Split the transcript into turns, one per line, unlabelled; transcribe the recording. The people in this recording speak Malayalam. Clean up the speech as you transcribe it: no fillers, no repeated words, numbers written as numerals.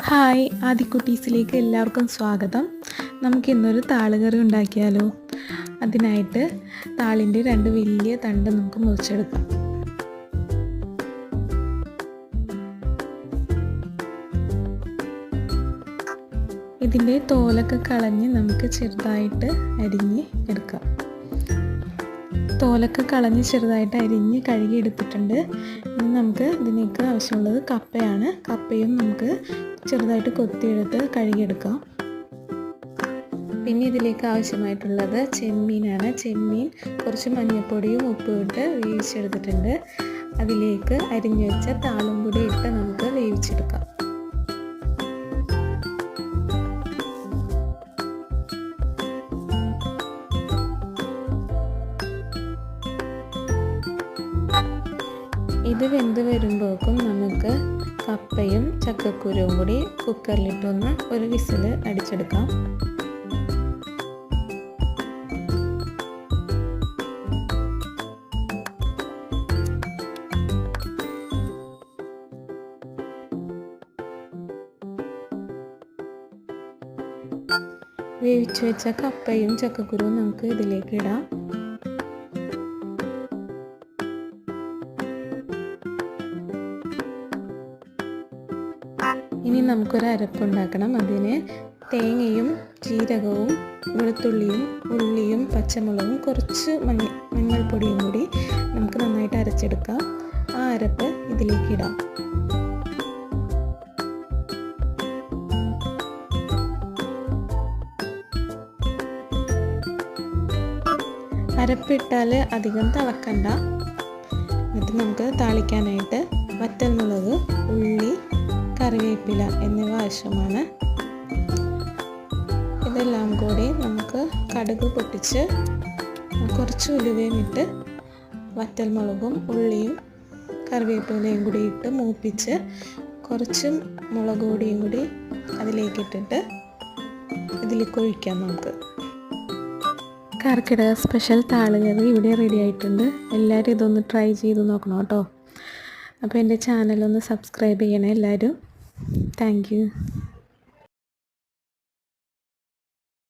ഹായ്, ആദിക്കുട്ടീസിലേക്ക് എല്ലാവർക്കും സ്വാഗതം. നമുക്കിന്നൊരു താളുകറി ഉണ്ടാക്കിയാലോ? അതിനായിട്ട് താളിൻ്റെ 2 വലിയ തണ്ട് നമുക്ക് മുറിച്ചെടുക്കാം. ഇതിൻ്റെ തോലൊക്കെ കളഞ്ഞ് നമുക്ക് ചെറുതായിട്ട് അരിഞ്ഞ് എടുക്കാം. തോലൊക്കെ കളഞ്ഞ് ചെറുതായിട്ട് അരിഞ്ഞ് കഴുകി എടുത്തിട്ടുണ്ട്. ഇനി നമുക്ക് ഇതിലേക്ക് ആവശ്യമുള്ളത് കപ്പയാണ്. കപ്പയും നമുക്ക് ചെറുതായിട്ട് കൊത്തിയെടുത്ത് കഴുകിയെടുക്കാം. പിന്നെ ഇതിലേക്ക് ആവശ്യമായിട്ടുള്ളത് ചെമ്മീനാണ്. ചെമ്മീൻ കുറച്ച് മഞ്ഞൾപ്പൊടിയും ഉപ്പും ഇട്ട് വേവിച്ചെടുത്തിട്ടുണ്ട്. അതിലേക്ക് അരിഞ്ഞു വെച്ച താളും കൂടി ഇട്ട് നമുക്ക് വേവിച്ചെടുക്കാം. ഇത് വെന്ത് വരുമ്പോഴേക്കും നമുക്ക് കപ്പയും ചക്കക്കുരുവും കൂടി കുക്കറിലിട്ടൊന്ന് ഒരു വിസിൽ അടിച്ചെടുക്കാം. വേവിച്ചു വെച്ച കപ്പയും ചക്കക്കുരുവും നമുക്ക് ഇതിലേക്ക് ഇടാം. ഇനി നമുക്കൊരു അരപ്പുണ്ടാക്കണം. അതിന് തേങ്ങയും ജീരകവും വെളുത്തുള്ളിയും ഉള്ളിയും പച്ചമുളകും കുറച്ച് മഞ്ഞൾപ്പൊടിയും കൂടി നമുക്ക് നന്നായിട്ട് അരച്ചെടുക്കാം. ആ അരപ്പ് ഇതിലേക്ക് ഇടാം. അരപ്പിട്ടാൽ അധികം തിളക്കണ്ട. എന്നിട്ട് നമുക്ക് താളിക്കാനായിട്ട് വറ്റൽമുളക്, ഉള്ളി, കറിവേപ്പില എന്നിവ ആവശ്യമാണ്. ഇതെല്ലാം കൂടി നമുക്ക് കടുക് പൊട്ടിച്ച് കുറച്ച് ഉലുവയും ഇട്ട് വറ്റൽമുളകും ഉള്ളിയും കറിവേപ്പിലയും കൂടി ഇട്ട് മൂപ്പിച്ച് കുറച്ച് മുളക് പൊടിയും കൂടി അതിലേക്കിട്ടിട്ട് ഇതിലേക്ക് ഒഴിക്കാം. നമുക്ക് കർക്കിടക സ്പെഷ്യൽ താളുകറി ഇവിടെ റെഡി ആയിട്ടുണ്ട്. എല്ലാവരും ഇതൊന്ന് ട്രൈ ചെയ്ത് നോക്കണം കേട്ടോ. അപ്പോൾ എൻ്റെ ചാനലൊന്ന് സബ്സ്ക്രൈബ് ചെയ്യണേ എല്ലാവരും. Thank you.